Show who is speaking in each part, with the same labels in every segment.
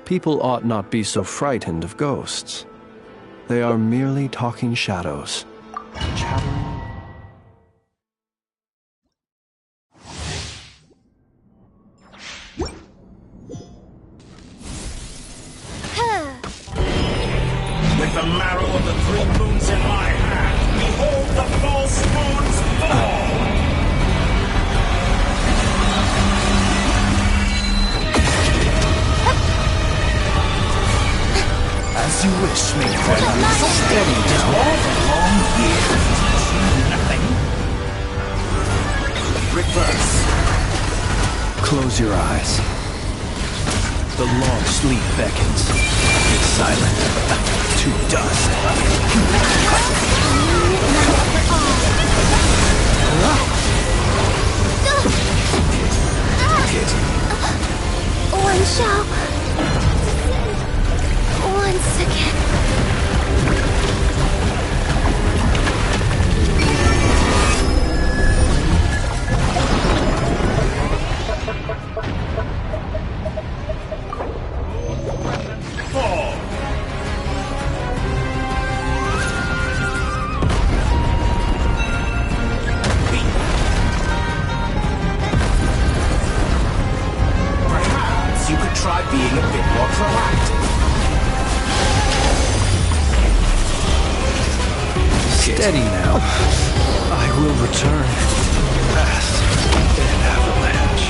Speaker 1: People ought not be so frightened of ghosts. They are merely talking shadows. Chattering.
Speaker 2: With the marrow of the 3 moons in my hand, behold the false moons fall! As you wish, me friend. So steady now. All the long years teach you nothing. Reverse.
Speaker 1: Close your eyes. The long sleep beckons. It's silent. To dust.
Speaker 3: One shall once again.
Speaker 2: Fall. Perhaps you could try being a bit more proactive.
Speaker 1: Steady now. I will return. Fast and avalanche.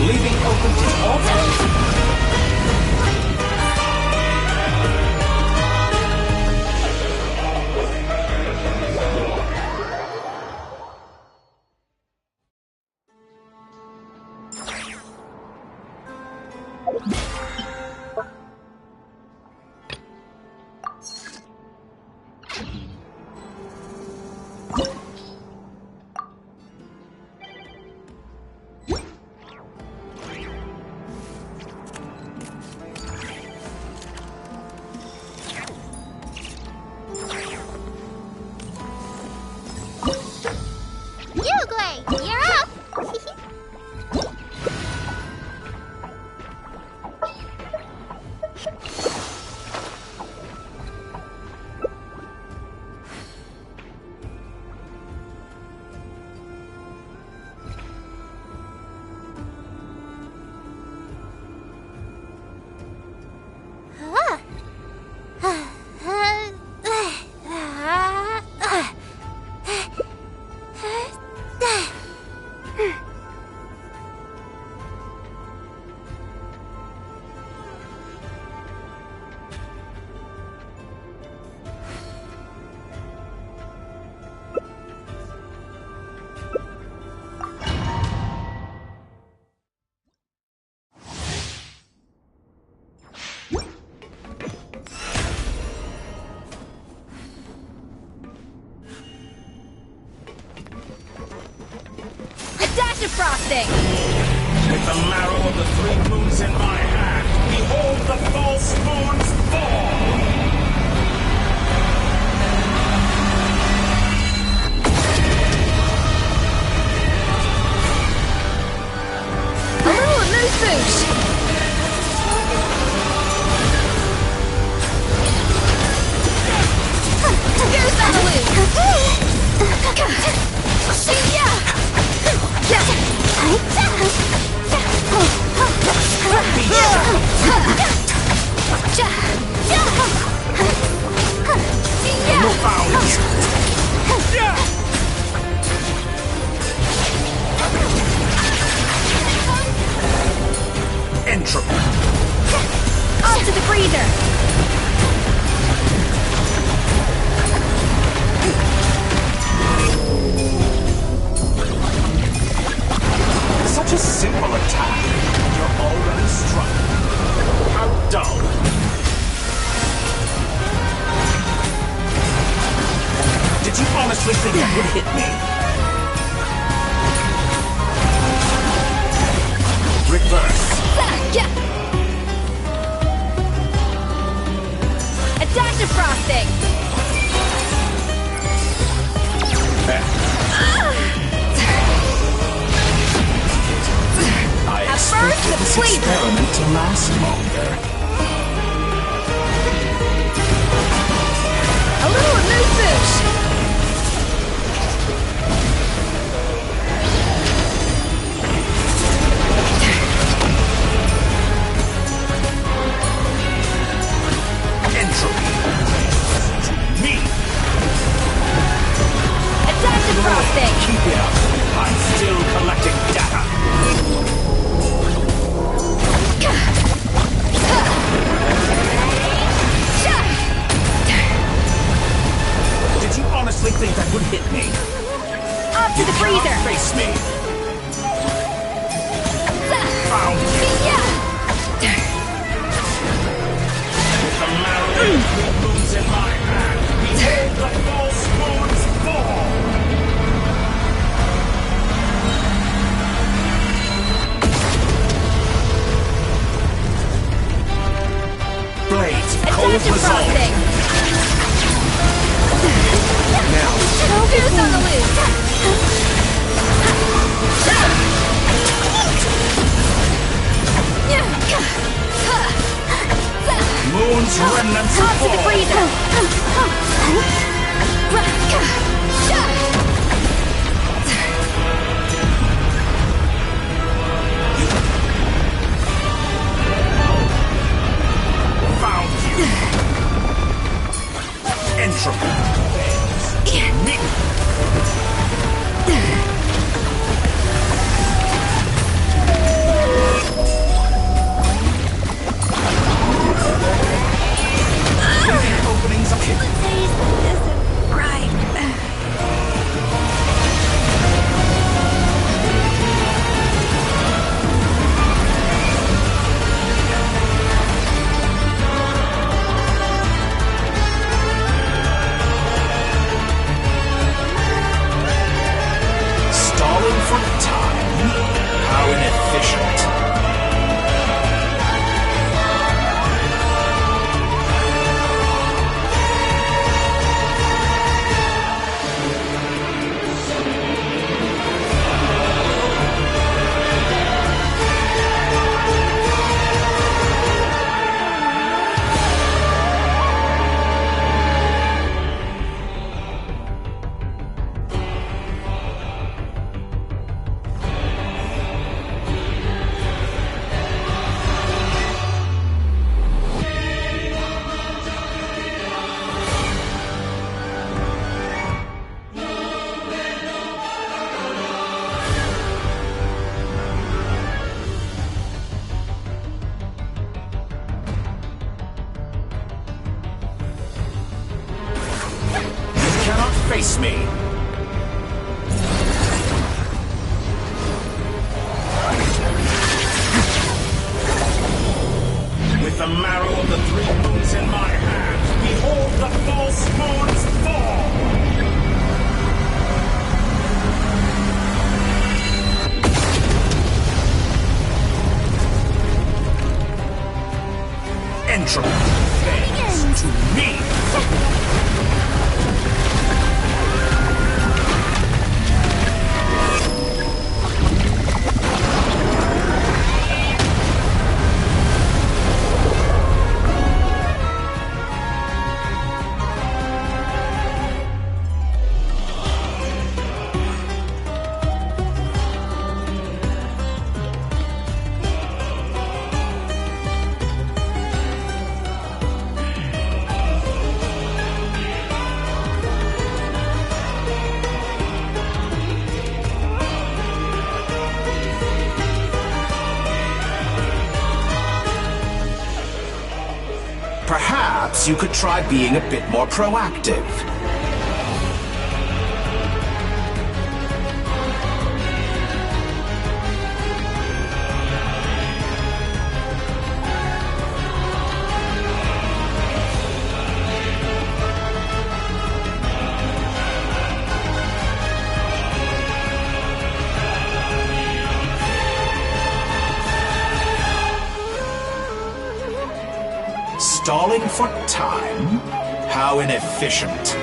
Speaker 2: Leaving open to all time.
Speaker 3: Frosting!
Speaker 2: With the marrow of the 3 moons in my hand, behold the false moons fall!
Speaker 3: A little moose boosh!
Speaker 2: Entropy.
Speaker 3: Off to the freezer!
Speaker 2: Such a simple attack. You're already struck. How dull. Did you honestly think that would hit me? Reverse.
Speaker 3: A dash of frosting!
Speaker 2: I
Speaker 3: first,
Speaker 2: expected this
Speaker 3: please.
Speaker 2: experiment to last longer.
Speaker 3: A little amuse-bouche!
Speaker 2: Entropy. Me.
Speaker 3: A dash of frosting!
Speaker 2: Keep it up. I'm still collecting data. Did you honestly think that would hit me?
Speaker 3: Off to the
Speaker 2: You
Speaker 3: freezer!
Speaker 2: cannot face me. Found you. With the marrow of the moons in my hand, behold the false moons fall. Blades,
Speaker 3: A
Speaker 2: cold
Speaker 3: dash of
Speaker 2: resolve.
Speaker 3: frosting!
Speaker 1: Now,
Speaker 3: Goose on the loose!
Speaker 2: Moon's remnants
Speaker 3: Off to the
Speaker 2: fall.
Speaker 3: freezer!
Speaker 2: Found you. Entropy. Me. Openings up here. Stalling for time? How inefficient. You cannot face me. With the marrow of the three moons in my hand, behold the false moons fall! Entropy fades to me! Perhaps you could try being a bit more proactive. Stalling for time? How inefficient.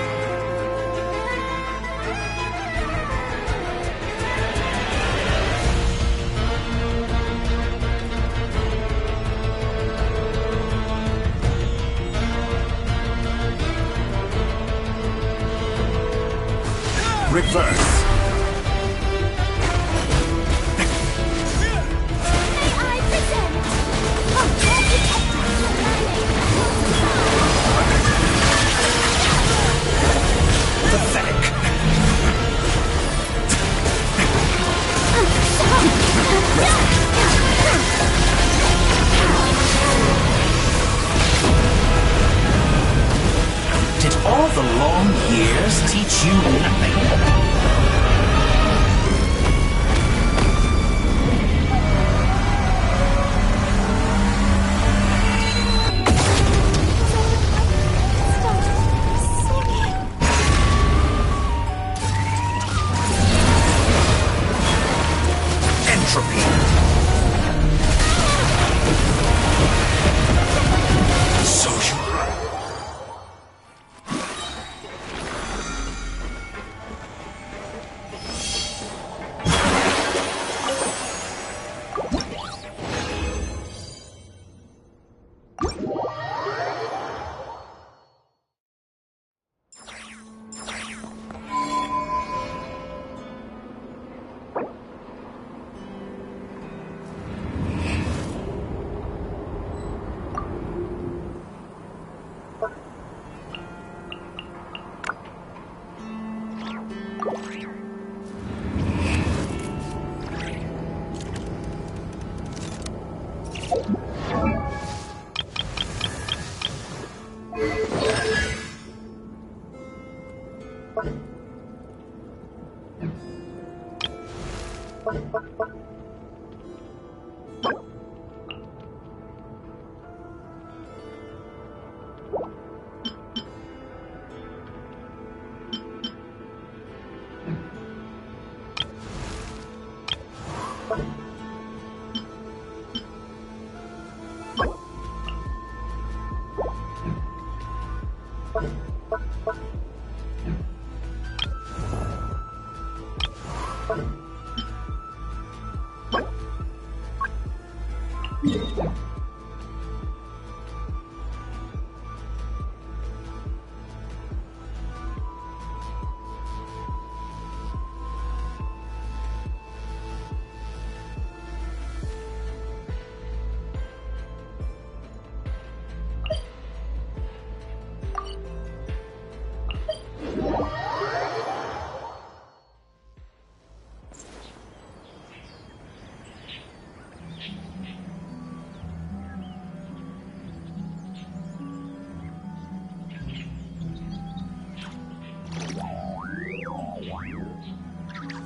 Speaker 2: Reverse. Did all the long years teach you nothing? Entropy. So you...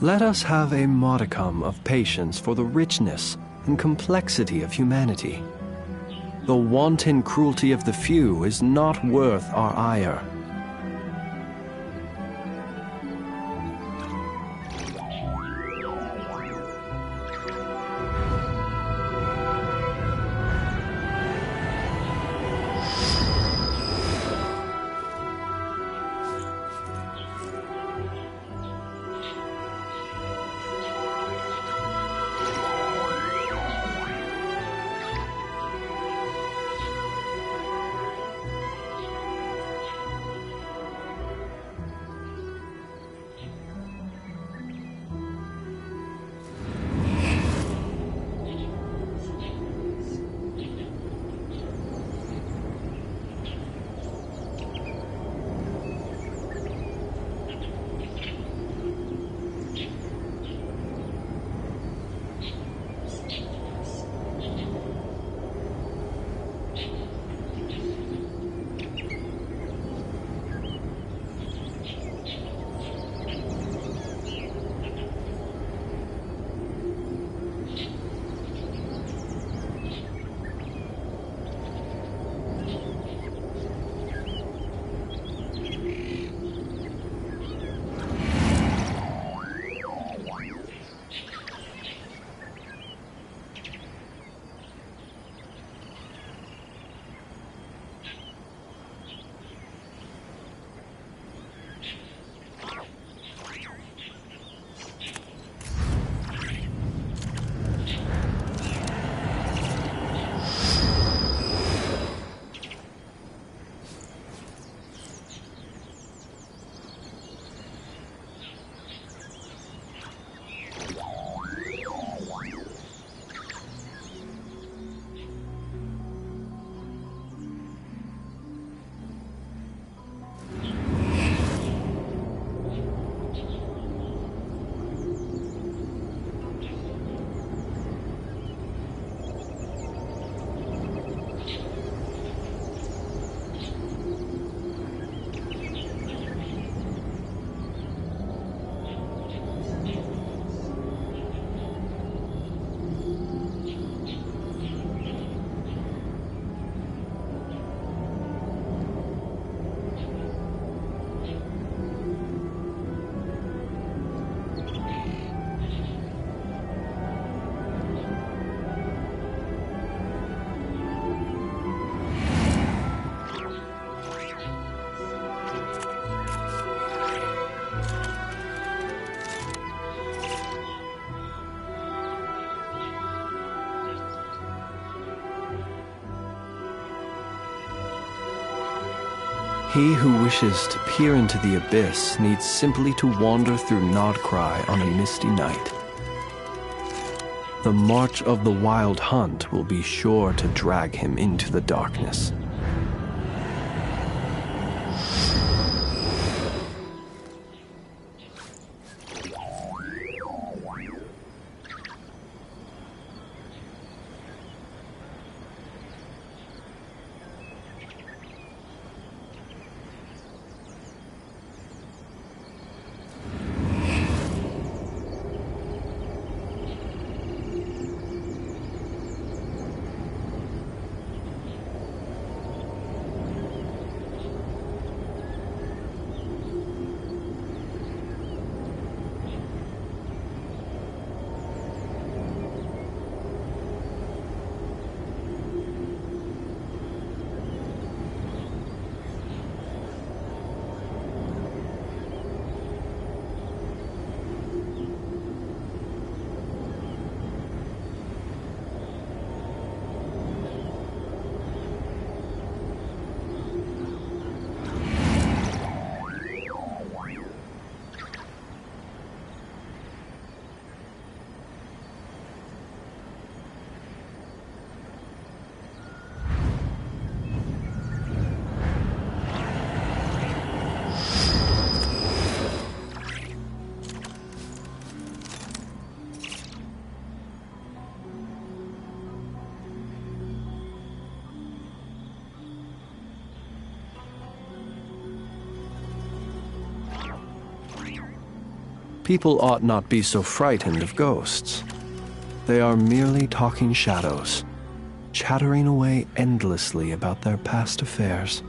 Speaker 1: Let us have a modicum of patience for the richness and complexity of humanity. The wanton cruelty of the few is not worth our ire. He who wishes to peer into the abyss needs simply to wander through Nodcry on a misty night. The march of the wild hunt will be sure to drag him into the darkness. People ought not be so frightened of ghosts. They are merely talking shadows, chattering away endlessly about their past affairs.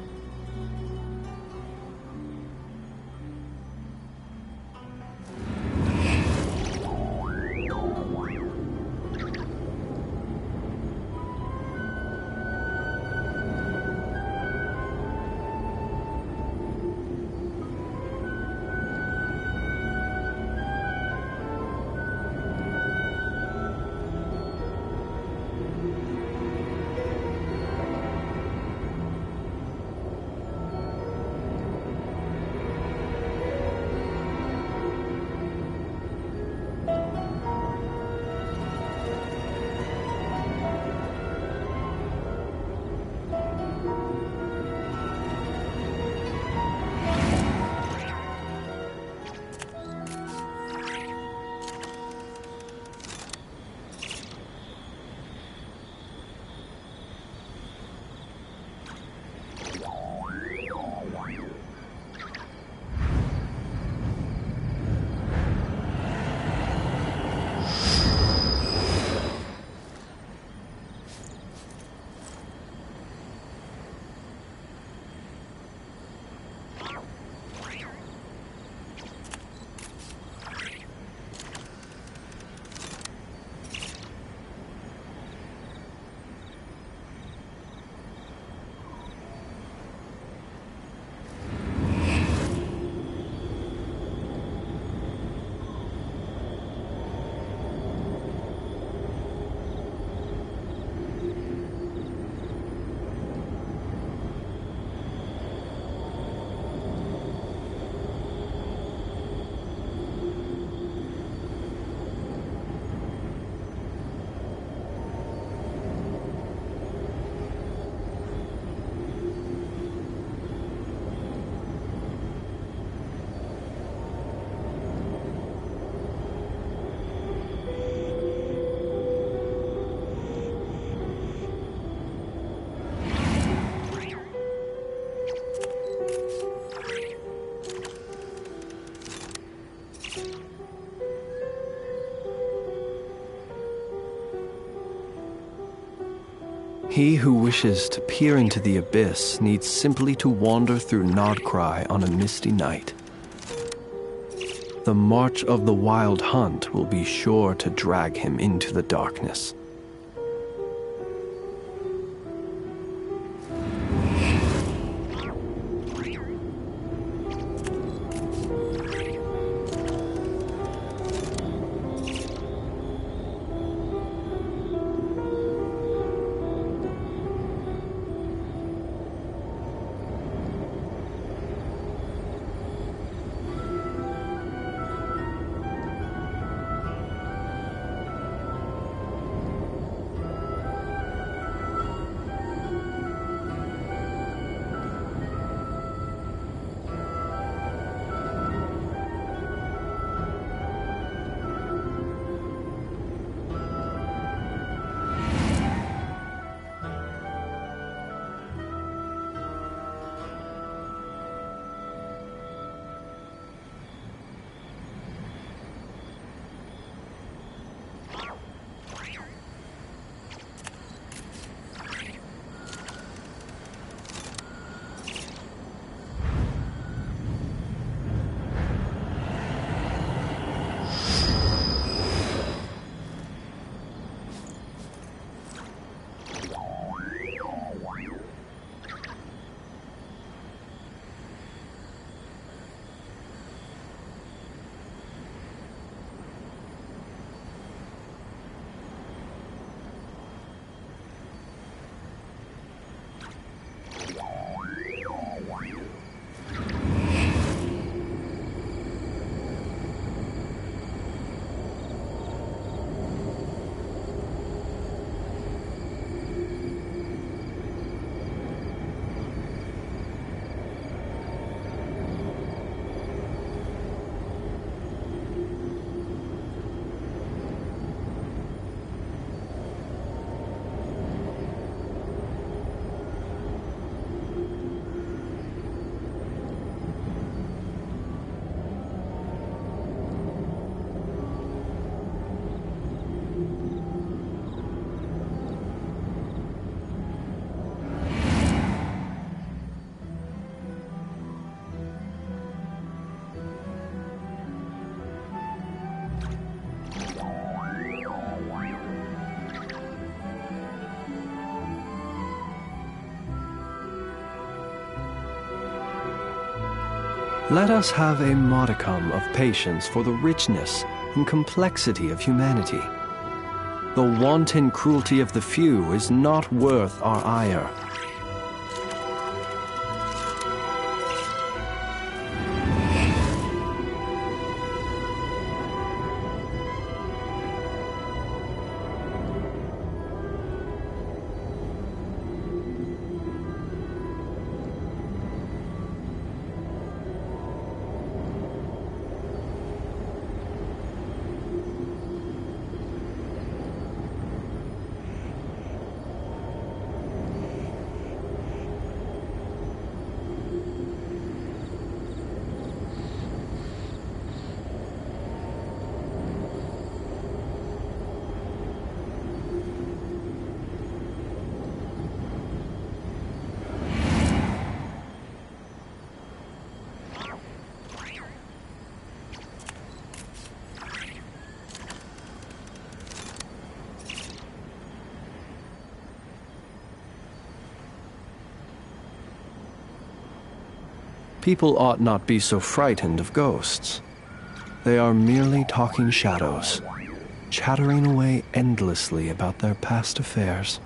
Speaker 1: He who wishes to peer into the abyss needs simply to wander through Nodcry on a misty night. The march of the wild hunt will be sure to drag him into the darkness. Let us have a modicum of patience for the richness and complexity of humanity. The wanton cruelty of the few is not worth our ire. People ought not be so frightened of ghosts. They are merely talking shadows, chattering away endlessly about their past affairs.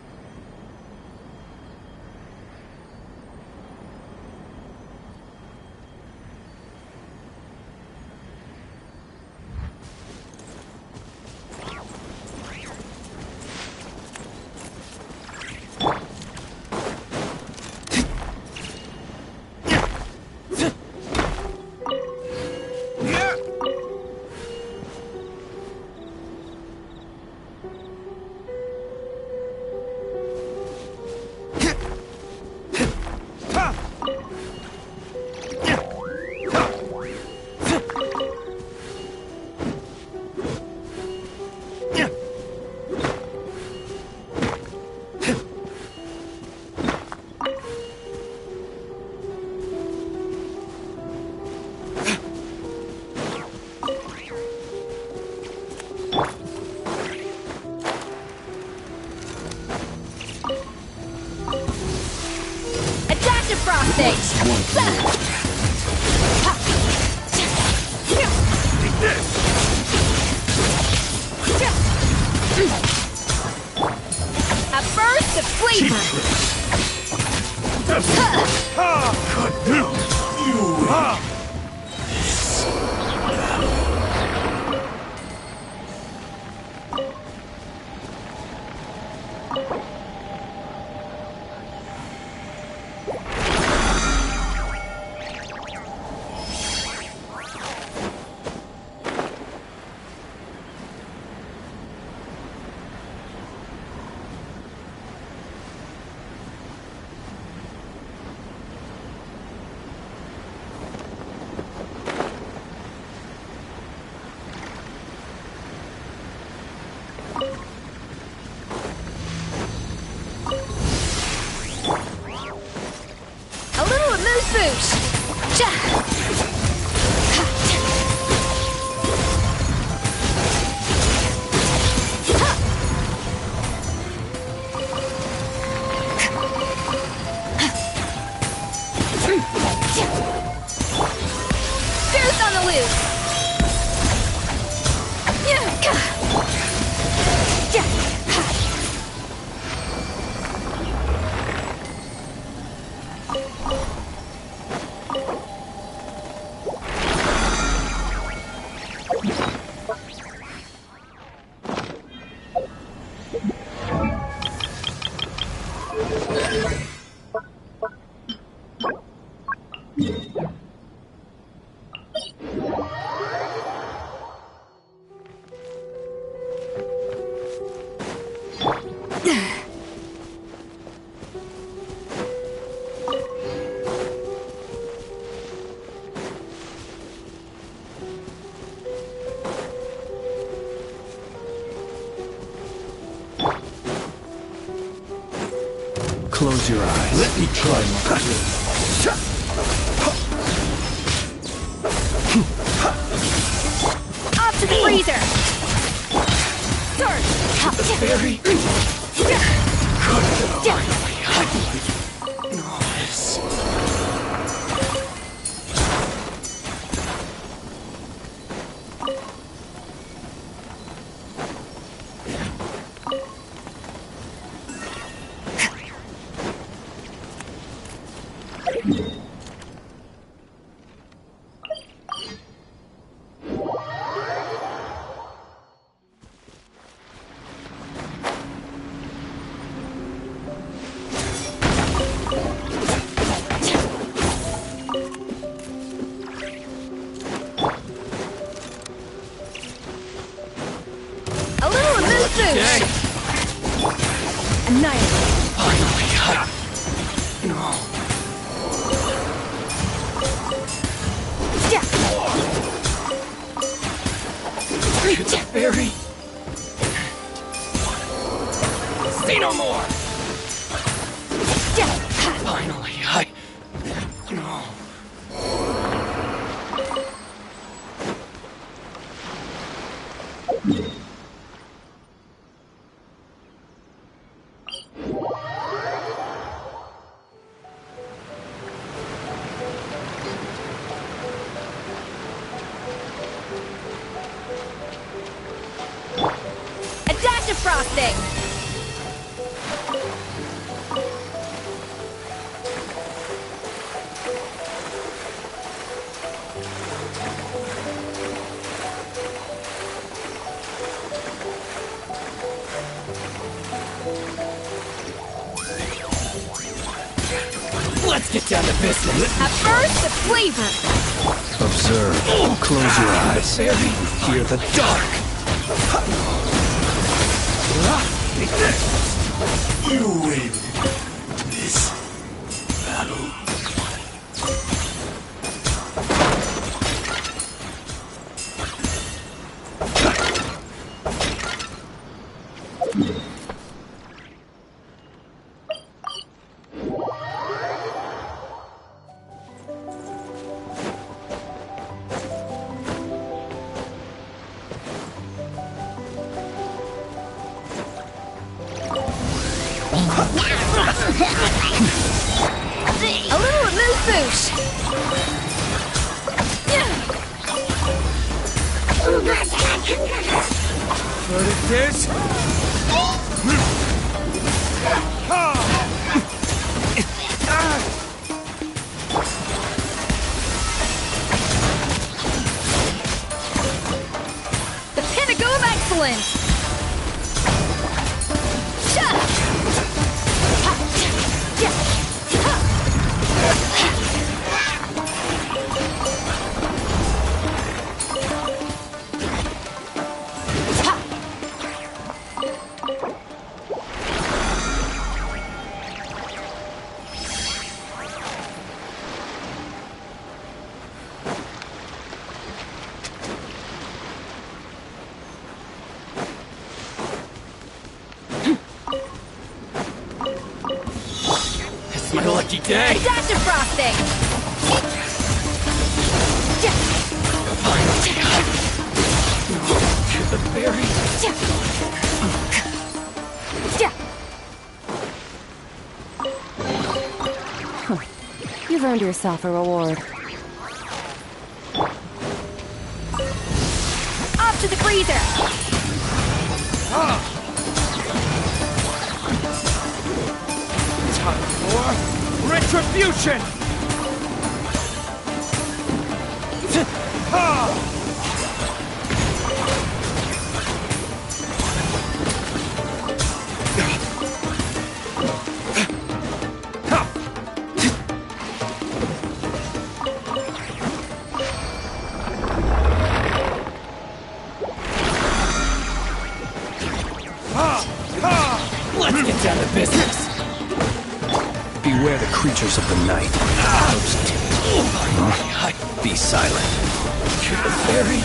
Speaker 1: Close your eyes.
Speaker 4: Let me try my
Speaker 3: Off to the freezer! Surge!
Speaker 4: very good. Nice.
Speaker 3: A little elusive! Annihilate!
Speaker 4: Finally. No.
Speaker 3: Yeah.
Speaker 4: It's a fairy. Say no more.
Speaker 3: Yeah.
Speaker 4: Finally, no.
Speaker 3: A dash of frosting!
Speaker 4: Let's get down to business.
Speaker 3: At first, the flavor!
Speaker 1: Observe. Close your eyes.
Speaker 4: Fairy.
Speaker 1: Hear the dark.
Speaker 2: You win this battle.
Speaker 3: A little amuse-bouche!
Speaker 4: What is this?
Speaker 3: The pinnacle of excellence!
Speaker 4: It's my lucky day.
Speaker 3: A dash of frosting!
Speaker 4: To the fairy.
Speaker 3: You've earned yourself a reward. Off to the freezer!
Speaker 4: Time for retribution. Let's get down to business.
Speaker 1: Beware the creatures of the night. Be silent.
Speaker 4: To the fairy.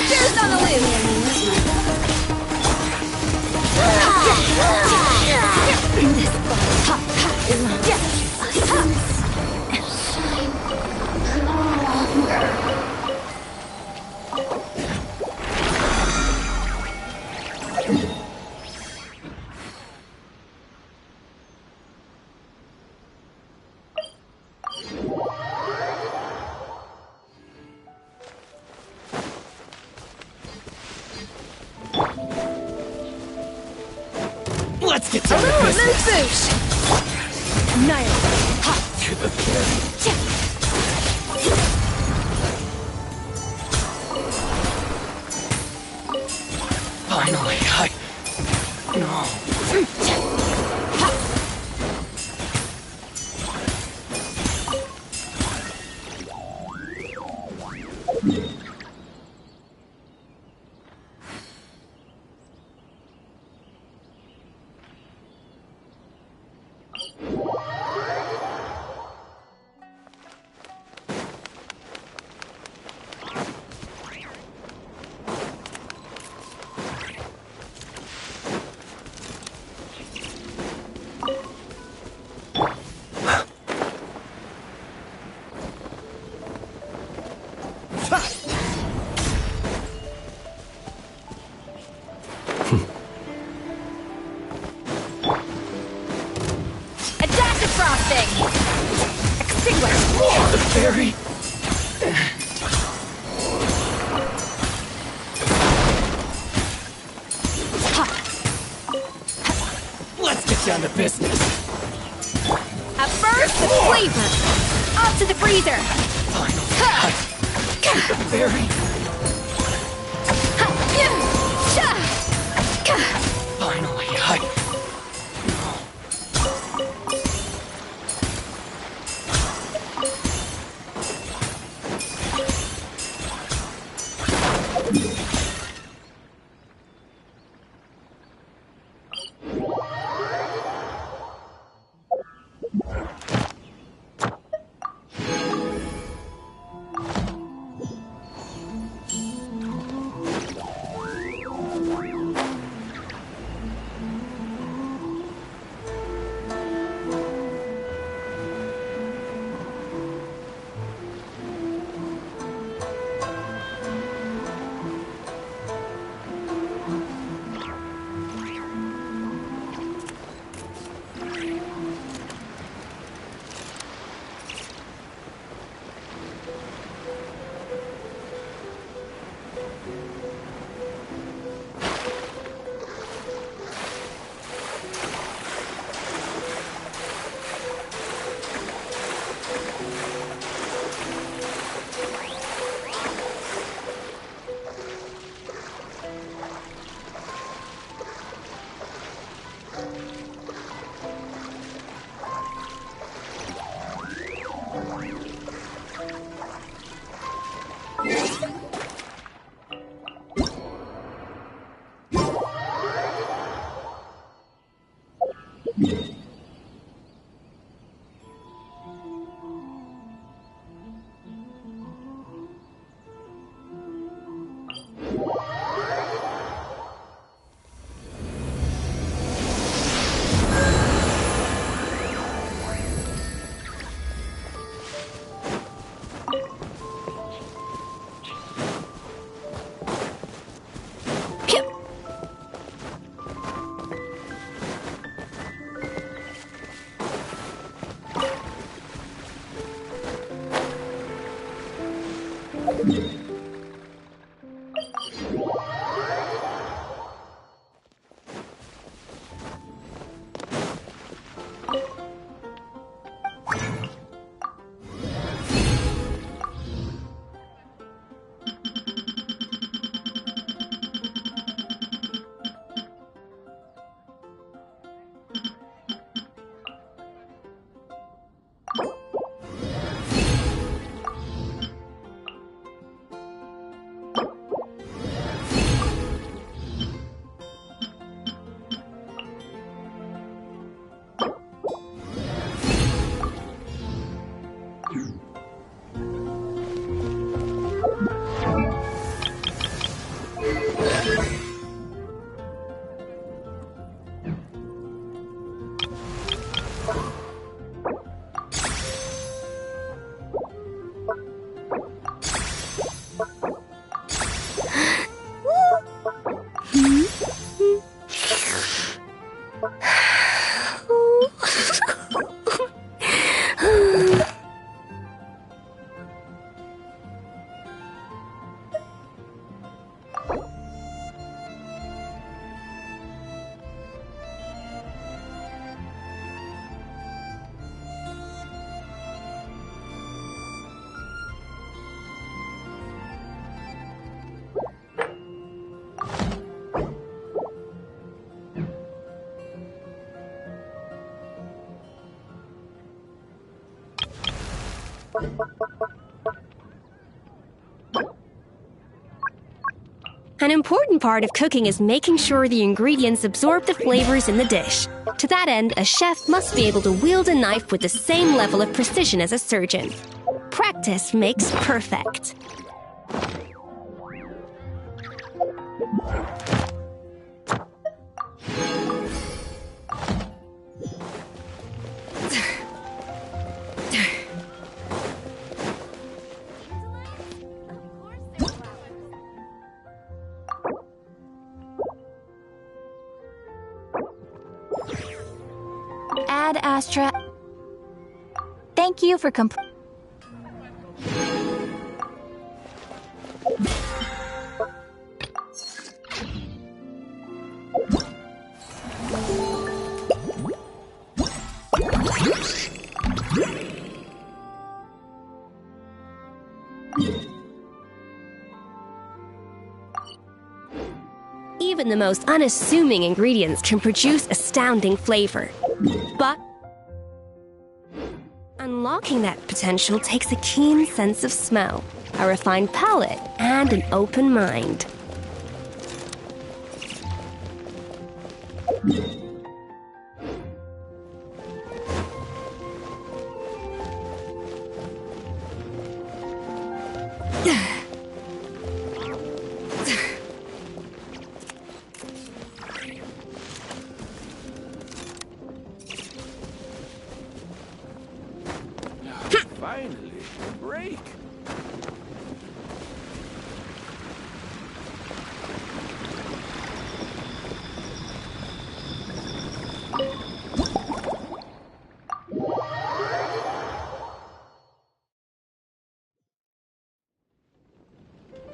Speaker 3: Here's on the loose!
Speaker 4: Let's get down to business.
Speaker 3: Boosh! Annihilate! Ha!
Speaker 4: To the fairy. Finally, No.
Speaker 3: Adaptive frosting! Extinguish!
Speaker 4: The fairy. Let's get down to business.
Speaker 3: A burst of flavor! Up to the freezer!
Speaker 4: Finally, the fairy. Finally,
Speaker 3: An important part of cooking is making sure the ingredients absorb the flavors in the dish. To that end, a chef must be able to wield a knife with the same level of precision as a surgeon. Practice makes perfect.
Speaker 5: Ad Astra. Thank you for
Speaker 3: Even the most unassuming ingredients can produce astounding flavor. But unlocking that potential takes a keen sense of smell, a refined palate, and an open mind.
Speaker 2: Finally, a break.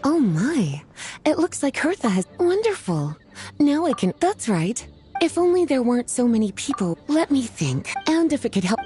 Speaker 6: Oh my. It looks like Hertha has... Wonderful. Now I can... That's right. If only there weren't so many people. Let me think. And if it could help...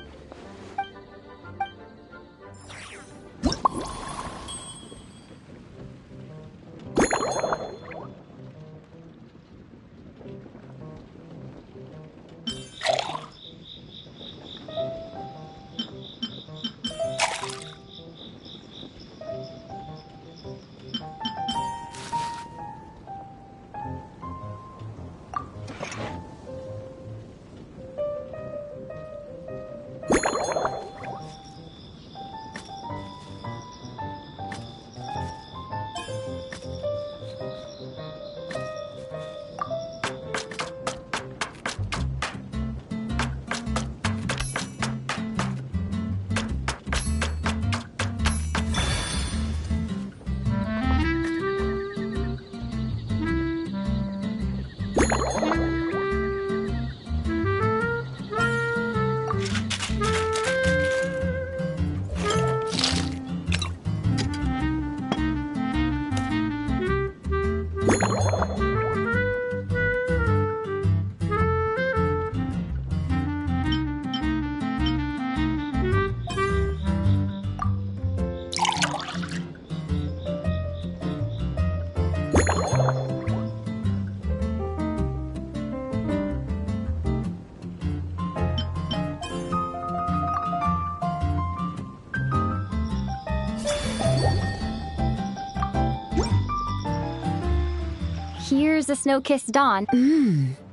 Speaker 5: Here's a snow-kissed dawn.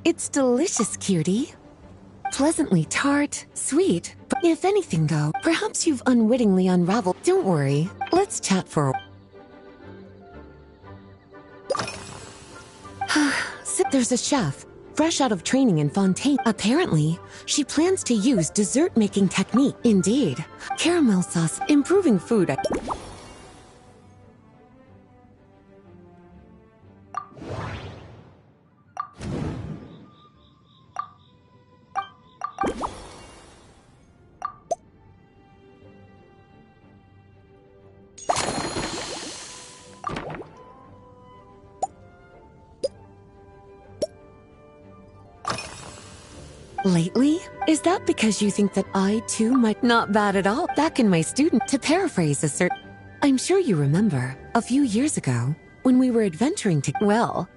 Speaker 6: It's delicious, cutie. Pleasantly tart, sweet, but if anything though, perhaps you've unwittingly unraveled. Don't worry. Let's chat for a... There's a chef, fresh out of training in Fontaine. Apparently, she plans to use dessert-making technique. Indeed. Caramel sauce, improving food. Lately? Is that because you think that I, too, might not bad at all? Back in my student, to paraphrase a certain... I'm sure you remember, a few years ago, when we were adventuring to... Well...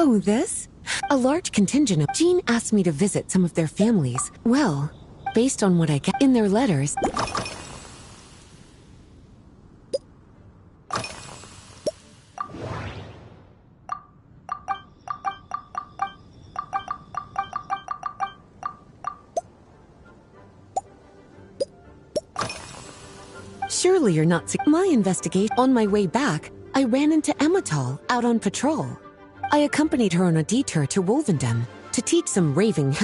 Speaker 6: Oh, this? A large contingent of Jean asked me to visit some of their families. Well, based on what I get in their letters... Surely you're not sick. My investigation. On my way back, I ran into Emmetall out on patrol. I accompanied her on a detour to Wolvendom to teach some raving...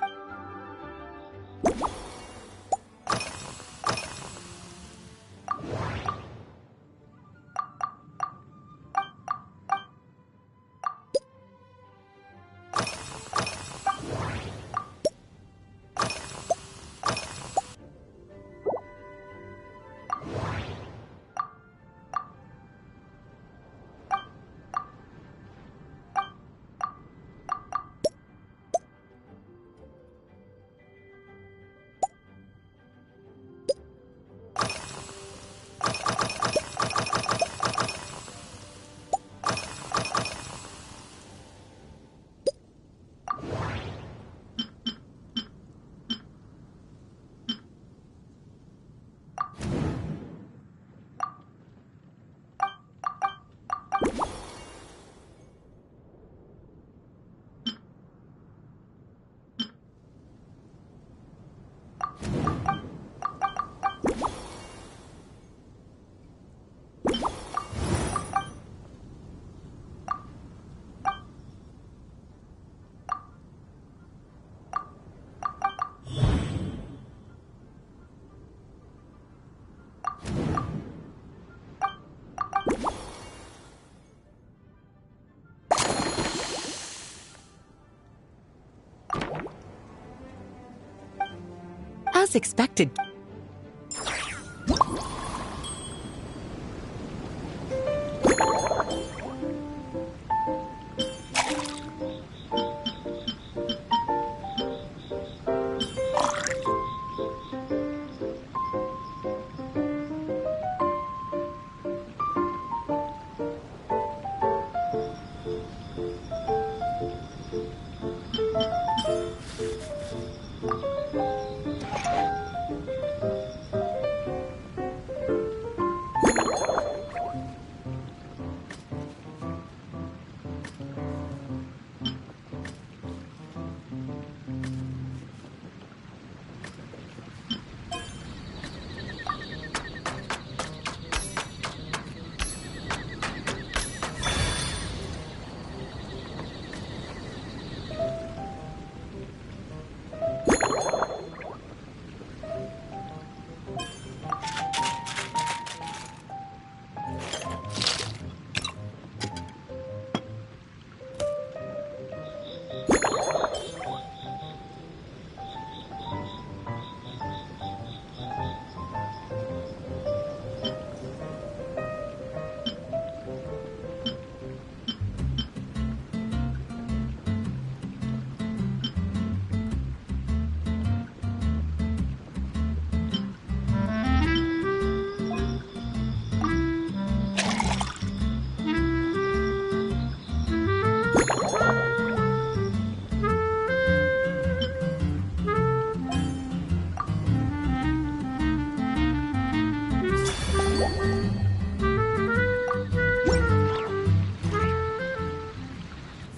Speaker 6: As expected.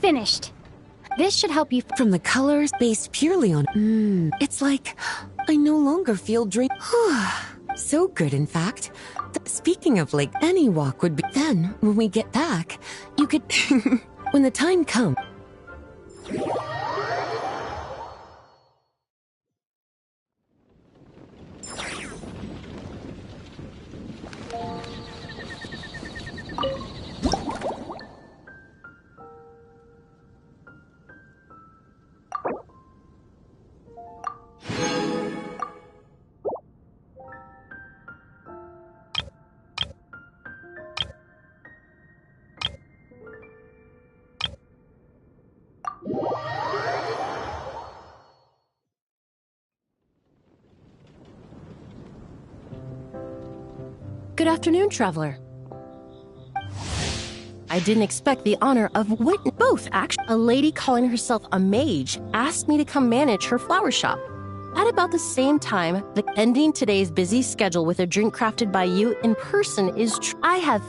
Speaker 5: Finished. This should help you
Speaker 6: From the colors based purely on... it's like I no longer feel drained. So good, in fact. Speaking of like, any walk would be... Then, when we get back, you could... when the time comes...
Speaker 7: Good afternoon, traveler. I didn't expect the honor of witness. Both, actually. A lady calling herself a mage asked me to come manage her flower shop. At about the same time, the ending today's busy schedule with a drink crafted by you in person is I have...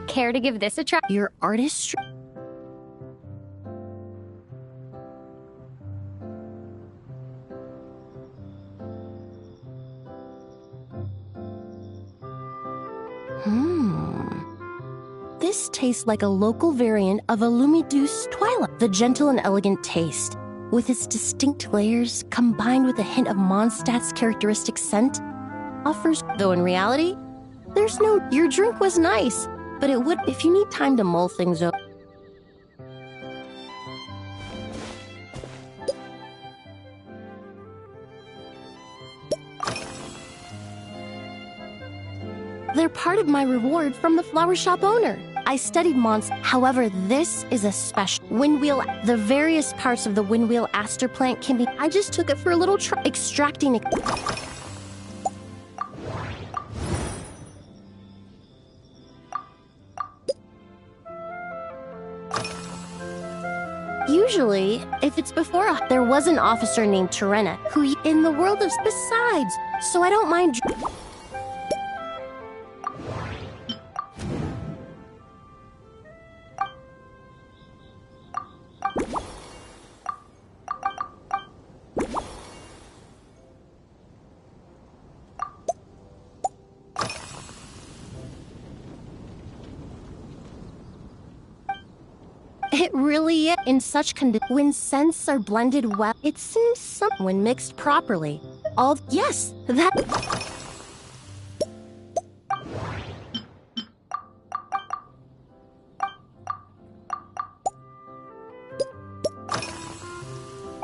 Speaker 5: Care to give this a try?
Speaker 7: Your artistry? This tastes like a local variant of a Lumiduce Twilight. The gentle and elegant taste, with its distinct layers combined with a hint of Mondstadt's characteristic scent, offers, though in reality, there's no... Your drink was nice, but it would if you need time to mull things over. They're part of my reward from the flower shop owner. I studied Mondstadt. However, this is a special windwheel. The various parts of the windwheel aster plant can be... I just took it for a little try, extracting it. Usually, if it's before there was an officer named Terena who in the world of besides, so I don't mind. It really is. In such when scents are blended well, it seems some when mixed properly. Yes, that...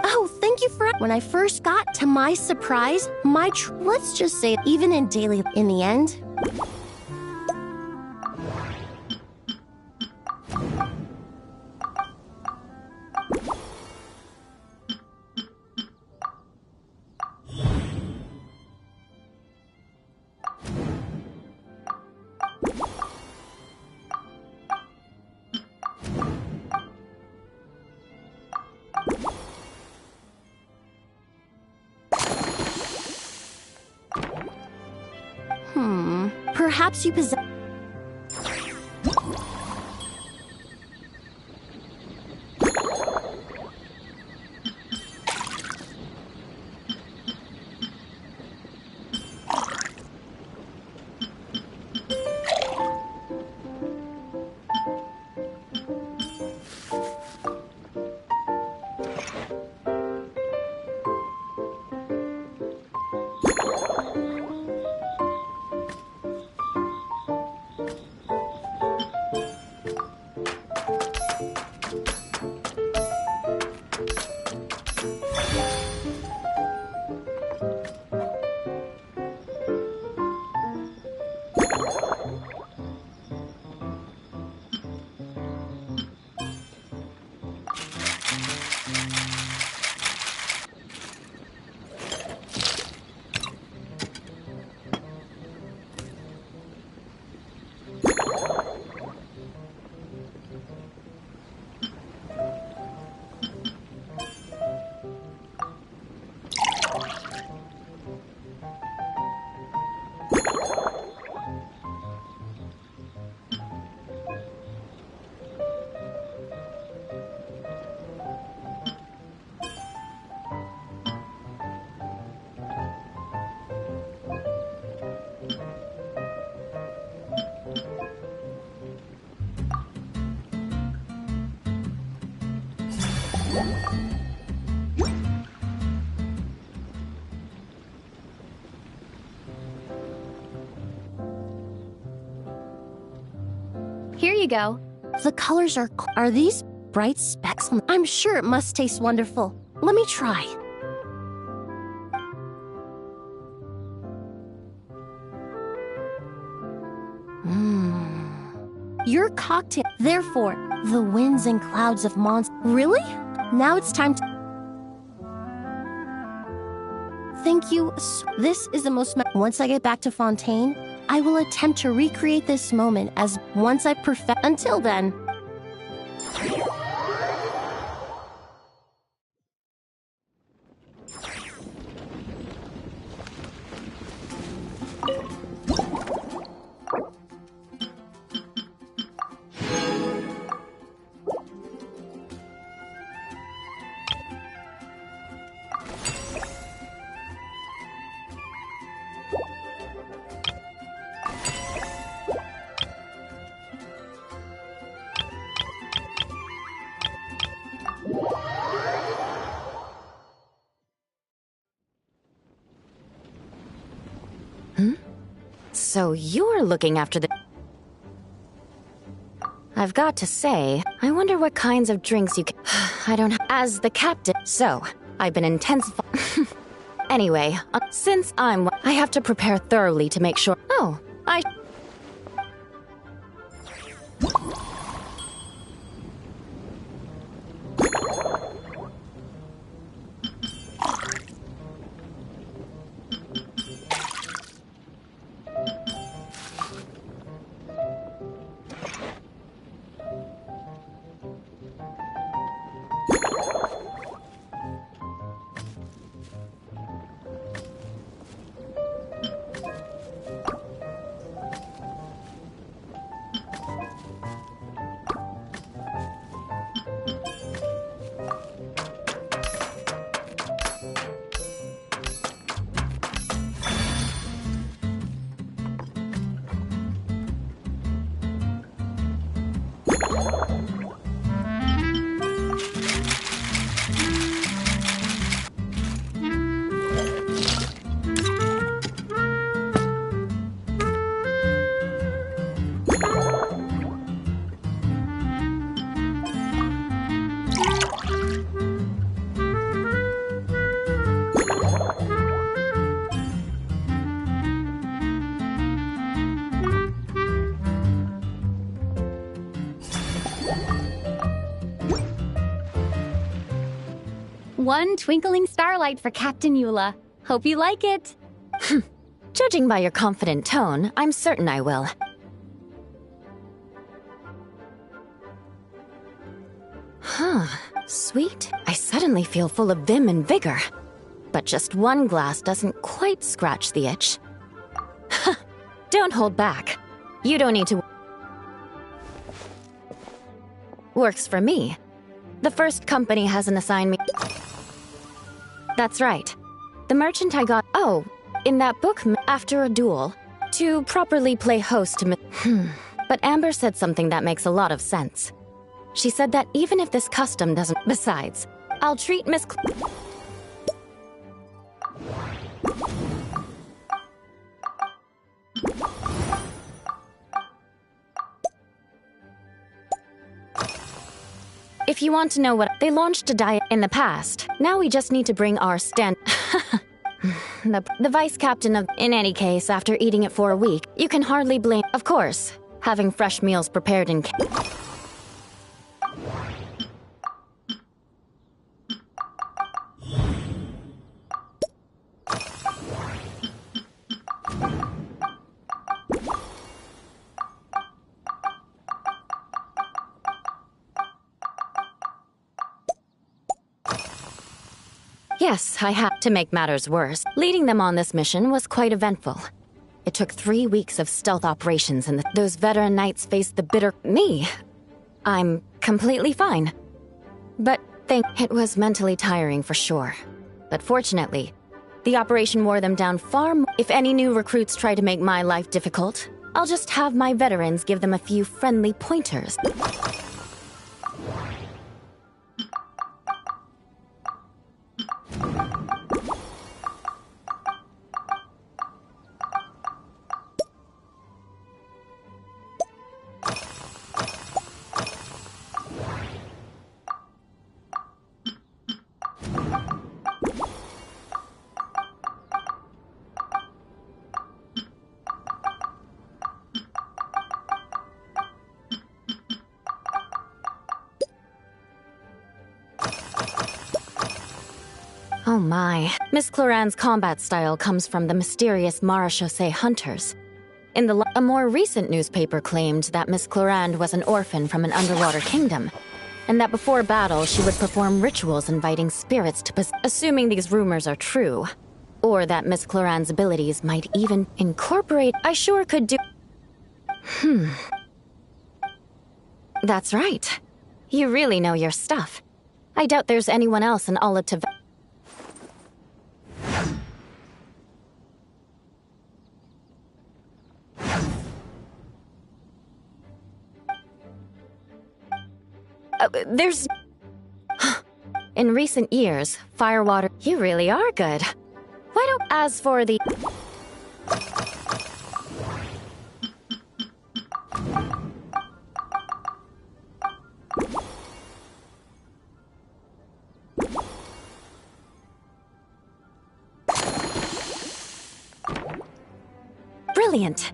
Speaker 7: Oh, thank you for... When I first got to my surprise, let's just say, even in daily, in the end... Perhaps you possess...
Speaker 5: Here you go.
Speaker 7: The colors are these bright specks on... I'm sure it must taste wonderful. Let me try. Your cocktail. Therefore, the winds and clouds of Mons... Really? Now it's time to... Thank you. This is the most... Once I get back to Fontaine, I will attempt to recreate this moment as once I perfect... Until then...
Speaker 8: So you're looking after the... I've got to say, I wonder what kinds of drinks you can... I don't... As the captain... So, I've been intensifying... Anyway, since I have to prepare thoroughly to make sure... Oh, I...
Speaker 5: One twinkling starlight for Captain Eula. Hope you like it.
Speaker 8: Judging by your confident tone, I'm certain I will. Huh. Sweet. I suddenly feel full of vim and vigor. But just one glass doesn't quite scratch the itch. Don't hold back. You don't need to... Works for me. The first company hasn't assigned me... That's right. The merchant I got... Oh, in that book, after a duel, to properly play host to... But Amber said something that makes a lot of sense. She said that even if this custom doesn't... Besides, I'll treat Miss... If you want to know what... They launched a diet in the past. Now we just need to bring our stand... the vice captain of... In any case, after eating it for a week, you can hardly blame... Of course, having fresh meals prepared in... Yes, I had to make matters worse. Leading them on this mission was quite eventful. It took 3 weeks of stealth operations and those veteran knights faced the bitter... Me! I'm completely fine. But it was mentally tiring for sure. But fortunately, the operation wore them down far more. If any new recruits try to make my life difficult, I'll just have my veterans give them a few friendly pointers. Oh my. Miss Cloran's combat style comes from the mysterious Marechaussee hunters. A more recent newspaper claimed that Miss Cloran was an orphan from an underwater kingdom, and that before battle she would perform rituals inviting spirits to assuming these rumors are true. Or that Miss Cloran's abilities might even incorporate— I sure could do— That's right. You really know your stuff. I doubt there's anyone else in all of Tv— there's— In recent years, Firewater— You really are good. Why don't— As for the— Brilliant.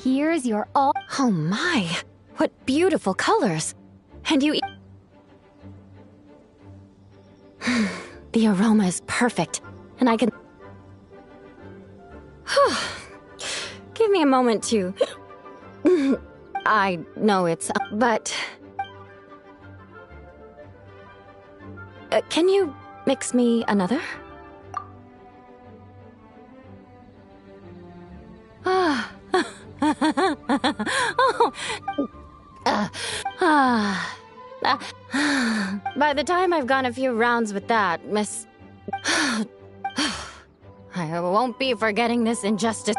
Speaker 5: Here's your all—
Speaker 8: Oh my, what beautiful colors. And you— The aroma is perfect, and I can— Give me a moment to— I know it's— but— can you mix me another? By the time I've gone a few rounds with that, Miss— I won't be forgetting this injustice.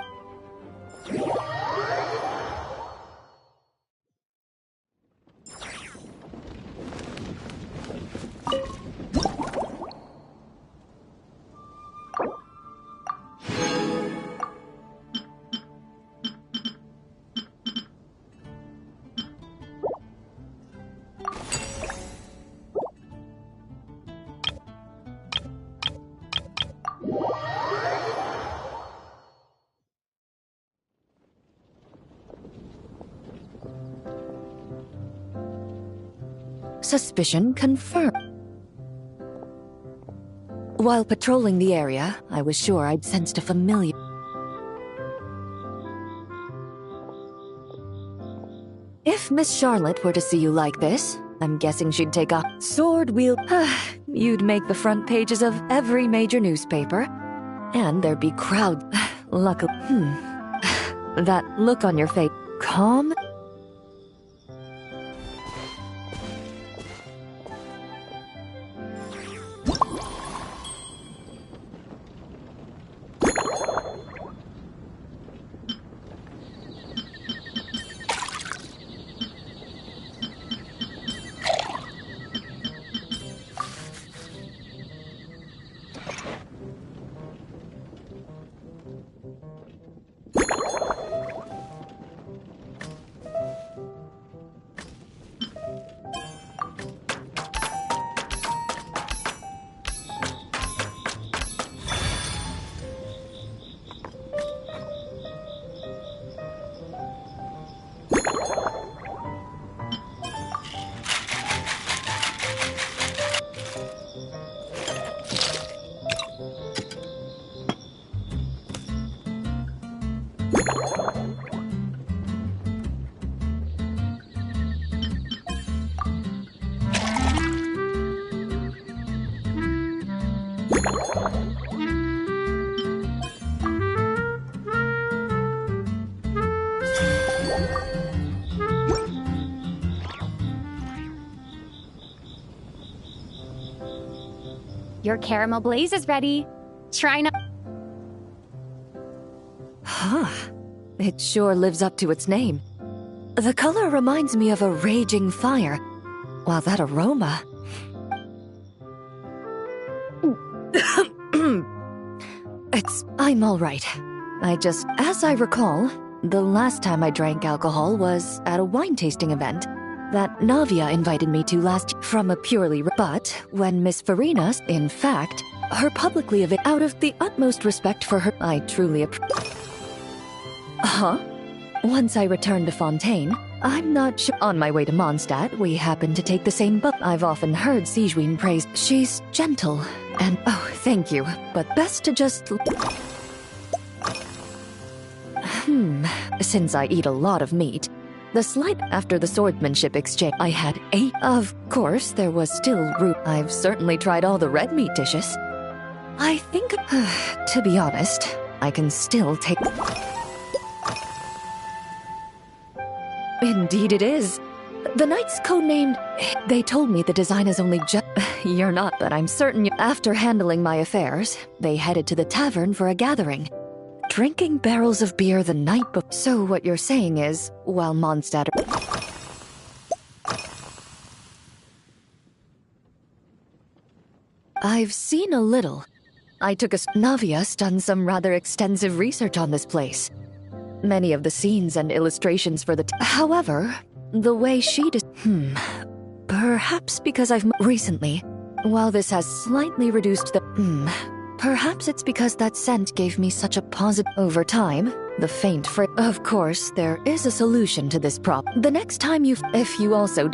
Speaker 6: Suspicion confirmed. While patrolling the area, I was sure I'd sensed a familiar— If Miss Charlotte were to see you like this, I'm guessing she'd take a sword wield— You'd make the front pages of every major newspaper. And there'd be crowd— Luckily— That look on your face— Calm?
Speaker 5: Your caramel blaze is ready. Try not.
Speaker 9: Huh. It sure lives up to its name. The color reminds me of a raging fire, while that aroma... I'm all right. As I recall, the last time I drank alcohol was at a wine tasting event that Navia invited me to from a purely... But when Miss Farina, in fact, her publicly out of the utmost respect for her, I truly Huh? Once I returned to Fontaine, I'm not sure. On my way to Mondstadt, we happened to take the same bus. I've often heard Sigewinne praised. She's gentle, and oh, thank you, but best to just... Since I eat a lot of meat, after the swordsmanship exchange, I had 8. Of course, there was still root. I've certainly tried all the red meat dishes. I think, to be honest, I can still take... Indeed it is. The knight's codenamed... They told me the design is only just... You're not, but I'm certain After handling my affairs, they headed to the tavern for a gathering. Drinking barrels of beer the night before. So what you're saying is, while Mondstadt... I've seen a little. Navia's done some rather extensive research on this place. Many of the scenes and illustrations for the... However, the way she Perhaps because I've... Recently, while this has slightly reduced the... Perhaps it's because that scent gave me such a positive... Over time, the faint Of course, there is a solution to this problem. The next time if you also...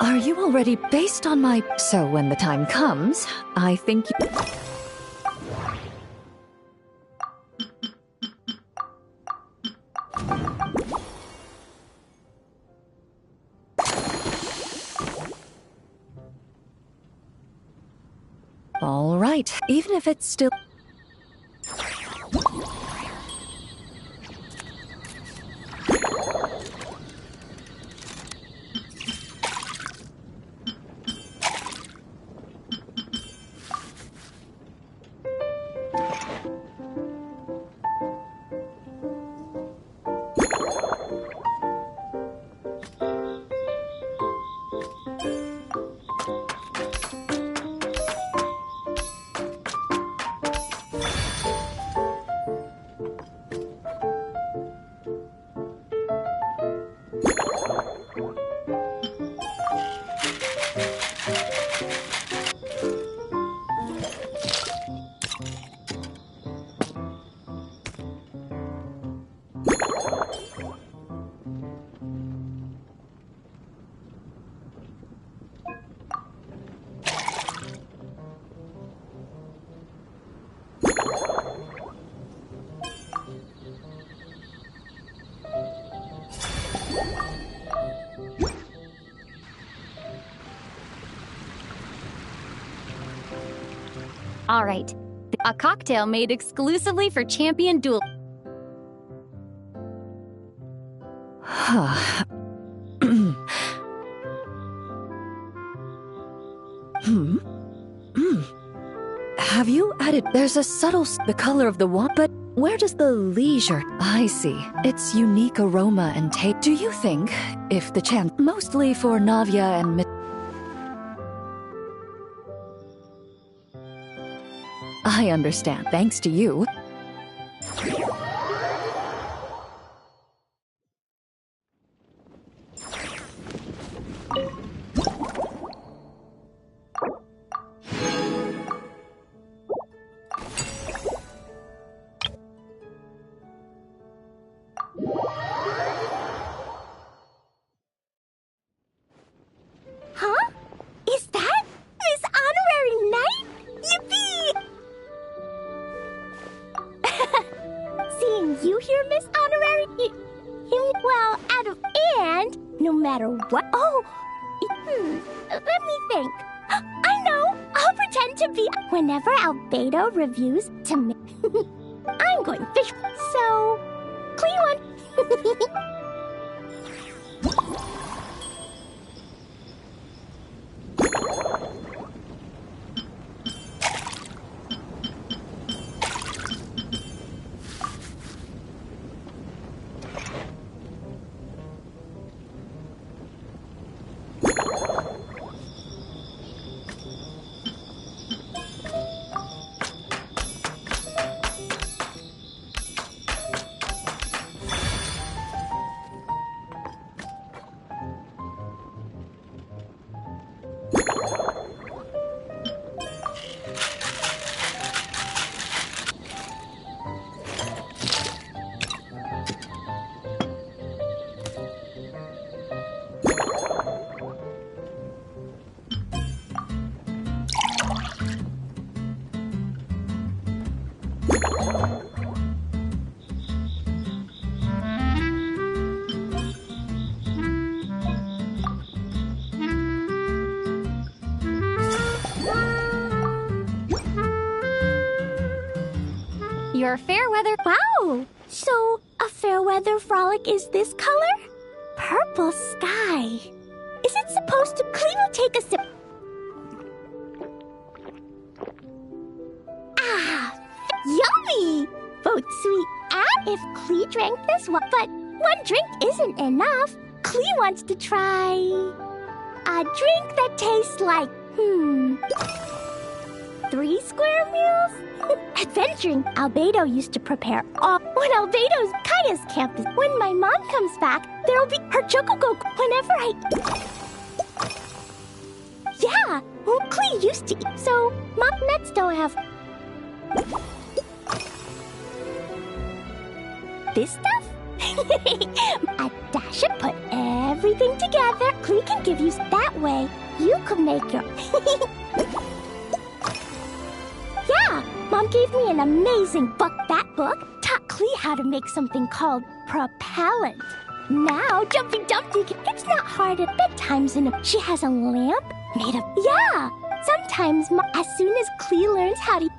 Speaker 9: Are you already based on my... So when the time comes, I think you... All right, even if it's still...
Speaker 5: All right. A cocktail made exclusively for champion duel.
Speaker 9: Have you added? There's a subtle the color of the wand, but where does the leisure? I see. Its unique aroma and taste. Do you think, if the chance, mostly for Navia and I understand. Thanks to you.
Speaker 7: Huh? Is that Miss Honorary Knight? Yippee! Seeing you here, Miss Honorary, well, and no matter what. Oh, let me think. I know. I'll pretend to be. Whenever Albedo reviews to me, I'm going fish. So, clean one.
Speaker 5: Your fair weather.
Speaker 7: Wow! So, a fair weather frolic is this color? Purple sky. Is it supposed to... Clee will take a sip. Ah! Yummy! Both sweet and if Clee drank this one. But one drink isn't enough. Clee wants to try... a drink that tastes like... 3 square meals? Adventuring. Albedo used to prepare all. When Albedo's Kaya's campus. When my mom comes back, there'll be her chocogo whenever I... Yeah, well, Clee used to eat. So, mom nuts don't have... this stuff? I should put everything together. Clee can give you... That way, you could make your... Yeah, Mom gave me an amazing book. That book taught Clee how to make something called propellant. Now, Jumpy Dumpty, it's not hard at bedtimes she has a lamp made of... Yeah, sometimes as soon as Clee learns how to...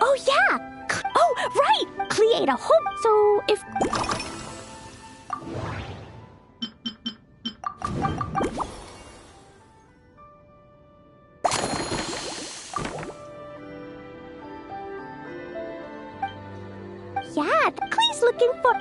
Speaker 7: Oh, yeah! Oh, right! Clee ate a whole... So, if... Yeah, Clee's looking for...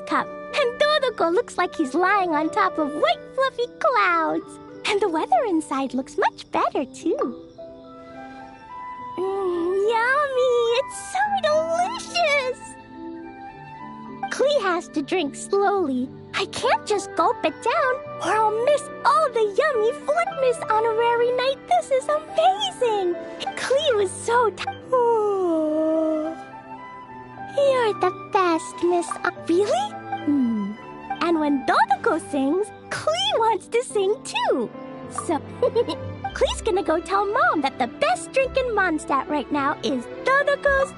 Speaker 10: this cup. And Dodoko looks like he's lying on top of white fluffy clouds. And the weather inside looks much better, too. Yummy! It's so delicious! Klee has to drink slowly. I can't just gulp it down, or I'll miss all the yummy Flipmas on a rare night. This is amazing! Klee was so You're the best, Miss... Really? And when Dodoko sings, Klee wants to sing too. So, Klee's gonna go tell Mom that the best drink in Mondstadt right now is Dodoko's...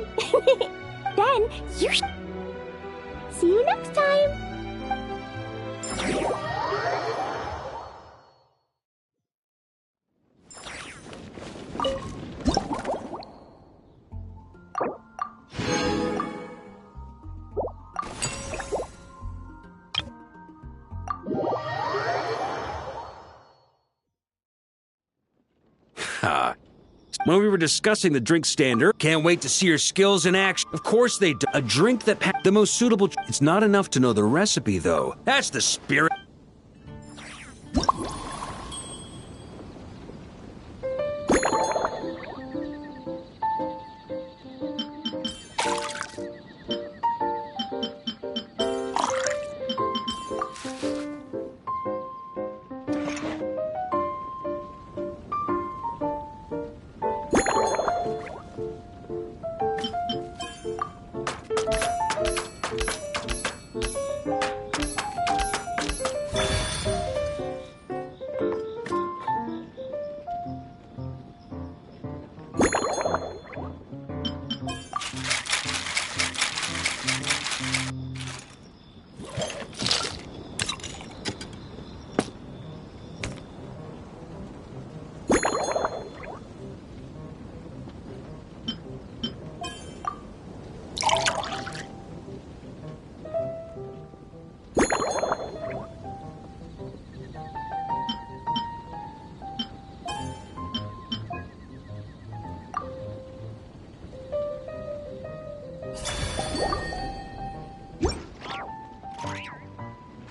Speaker 10: Then you See you next time!
Speaker 11: When we were discussing the drink standard, can't wait to see your skills in action. Of course they do. A drink that the most suitable... It's not enough to know the recipe, though. That's the spirit.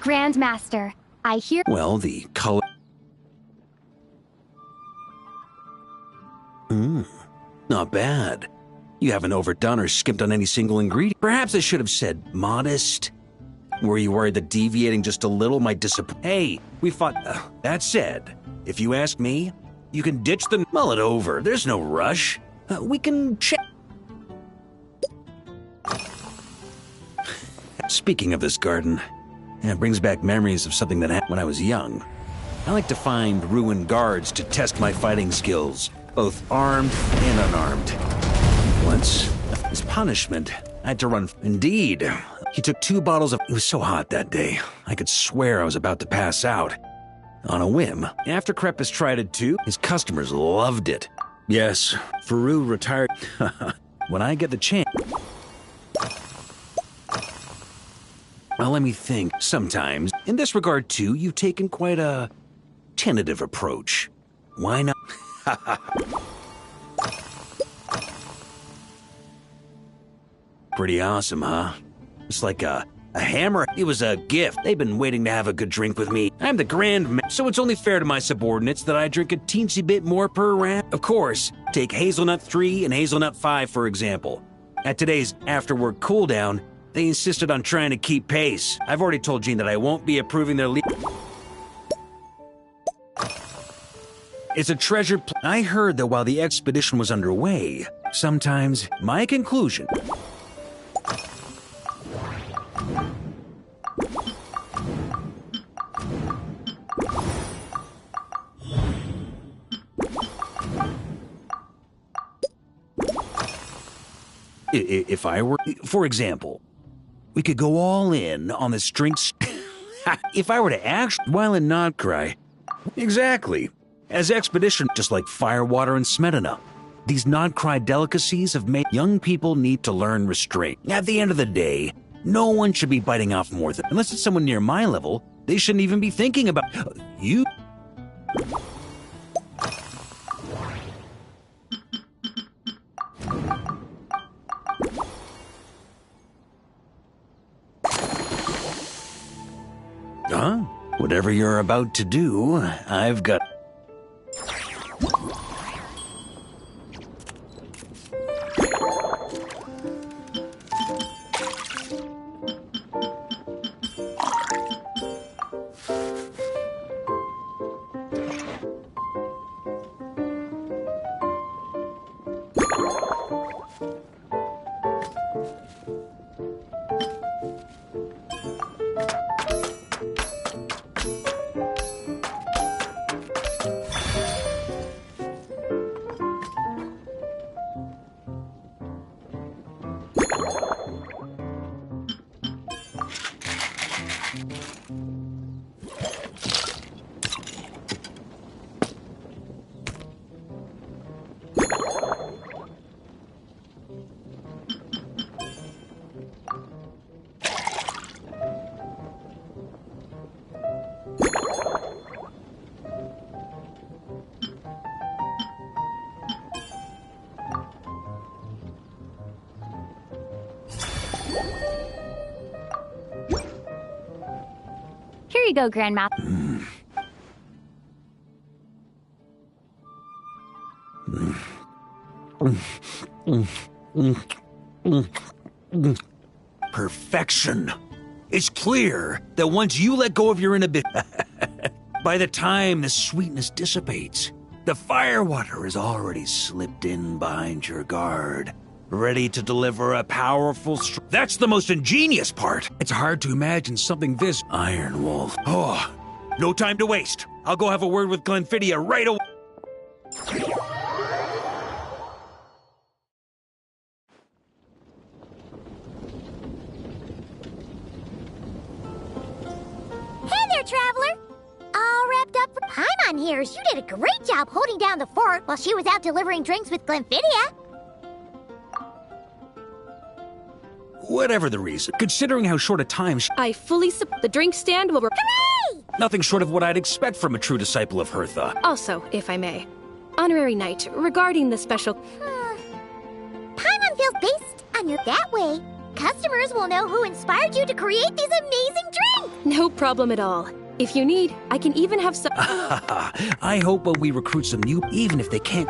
Speaker 5: Grandmaster, I hear...
Speaker 11: Well, the color... Not bad. You haven't overdone or skimped on any single ingredient. Perhaps I should have said modest. Were you worried that deviating just a little might disappoint? Hey, we fought... that said, if you ask me, you can ditch the... Mull it over. There's no rush. We can check... Speaking of this garden... It brings back memories of something that happened when I was young. I like to find ruined guards to test my fighting skills, both armed and unarmed. Once, as punishment, I had to run. Indeed, he took 2 bottles of... It was so hot that day, I could swear I was about to pass out. On a whim, after Krepis tried it too, his customers loved it. Yes, Faru retired. When I get the chance... Well, let me think. Sometimes, in this regard too, you've taken quite a tentative approach. Why not? Pretty awesome, huh? It's like a hammer. It was a gift. They've been waiting to have a good drink with me. I'm the Grand Ma- so it's only fair to my subordinates that I drink a teensy bit more per round. Of course, take Hazelnut 3 and Hazelnut 5, for example. At today's after-work cooldown, they insisted on trying to keep pace. I've already told Jean that I won't be approving their It's a treasure I heard that while the expedition was underway, sometimes my conclusion... If I were... For example... We could go all in on this drinks. If I were to actually, while in Nodcry. Exactly. As expedition, just like Firewater and Smedina. These Nodcry delicacies have made young people need to learn restraint. At the end of the day, no one should be biting off more than, unless it's someone near my level, they shouldn't even be thinking about you. Whatever you're about to do, I've got...
Speaker 5: Here you go, Grandma.
Speaker 11: Perfection. It's clear that once you let go of your inhibition, by the time the sweetness dissipates, the firewater has already slipped in behind your guard, ready to deliver a powerful That's the most ingenious part. It's hard to imagine something this Iron Wolf. Oh, no time to waste. I'll go have a word with Glenfiddich right away.
Speaker 10: Hey there, traveler! All wrapped up. Paimon hears you did a great job holding down the fort while she was out delivering drinks with Glenfiddich.
Speaker 11: Whatever the reason, considering how short a time
Speaker 3: I fully support the drink stand will...
Speaker 10: Hooray!
Speaker 11: nothing short of what I'd expect from a true disciple of Hertha.
Speaker 3: Also, if I may, Honorary Knight, regarding the special...
Speaker 10: Paimon feels based on you that way. Customers will know who inspired you to create these amazing drinks!
Speaker 3: No problem at all. If you need, I can even have some...
Speaker 11: I hope when we recruit some new, even if they can't...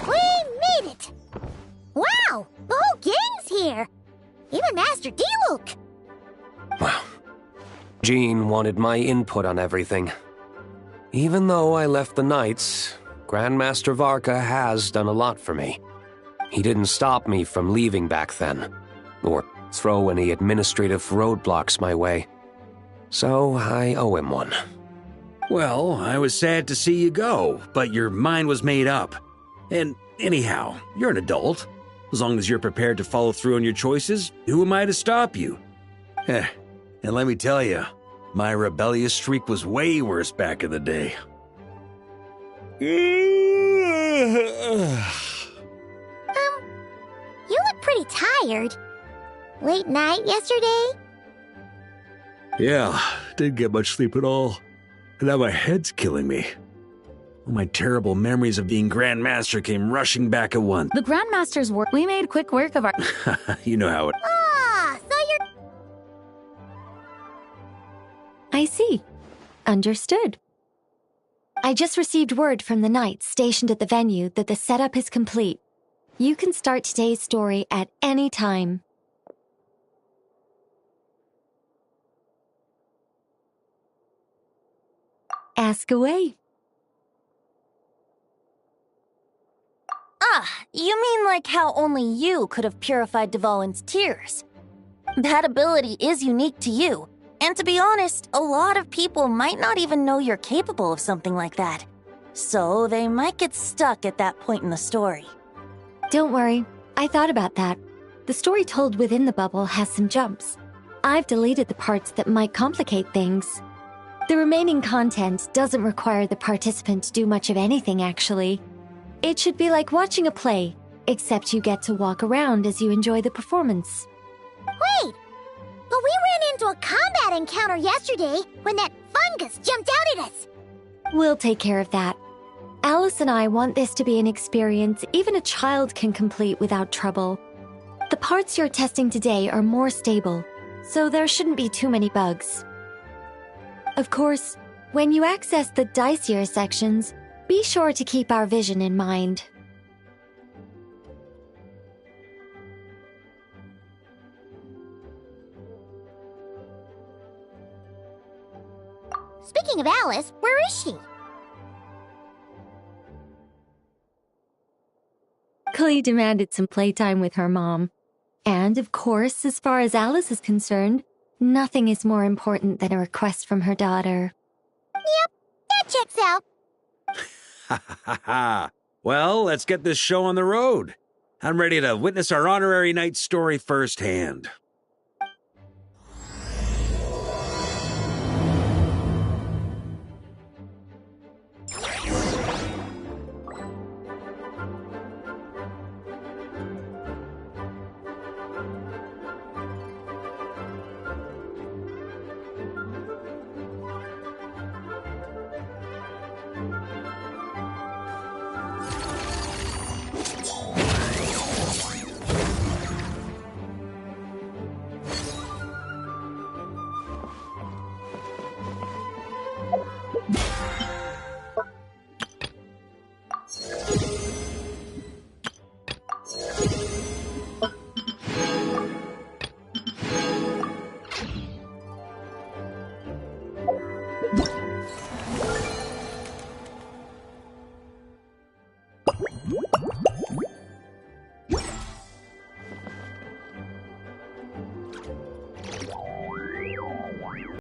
Speaker 10: We made it! Wow! The whole gang's here! Even Master D-Luke!
Speaker 12: Well, Jean wanted my input on everything. Even though I left the Knights, Grandmaster Varka has done a lot for me. He didn't stop me from leaving back then, or throw any administrative roadblocks my way. So I owe him one.
Speaker 11: Well, I was sad to see you go, but your mind was made up. And anyhow, you're an adult. As long as you're prepared to follow through on your choices, who am I to stop you? And let me tell you, my rebellious streak was way worse back in the day.
Speaker 10: You look pretty tired. Late night yesterday?
Speaker 11: Yeah, didn't get much sleep at all. And now my head's killing me. All my terrible memories of being Grandmaster came rushing back at once.
Speaker 5: The Grandmaster's work. We made quick work of our.
Speaker 11: You know how it.
Speaker 10: Ah, so you're.
Speaker 9: I see. Understood. I just received word from the Knights stationed at the venue that the setup is complete. You can start today's story at any time. Ask away.
Speaker 7: Ah, you mean like how only you could have purified Dvalin's tears? That ability is unique to you, and to be honest, a lot of people might not even know you're capable of something like that. So they might get stuck at that point in the story.
Speaker 9: Don't worry, I thought about that. The story told within the bubble has some jumps. I've deleted the parts that might complicate things. The remaining content doesn't require the participant to do much of anything, actually. It should be like watching a play, except you get to walk around as you enjoy the performance.
Speaker 10: Wait! But we ran into a combat encounter yesterday when that fungus jumped out at us!
Speaker 9: We'll take care of that. Alice and I want this to be an experience even a child can complete without trouble. The parts you're testing today are more stable, so there shouldn't be too many bugs. Of course, when you access the dicier sections, be sure to keep our vision in mind.
Speaker 10: Speaking of Alice, where is she?
Speaker 9: Clee demanded some playtime with her mom. And, of course, as far as Alice is concerned, nothing is more important than a request from her daughter.
Speaker 10: Yep, that checks out.
Speaker 11: Ha ha ha! Well, let's get this show on the road. I'm ready to witness our honorary knight's story firsthand.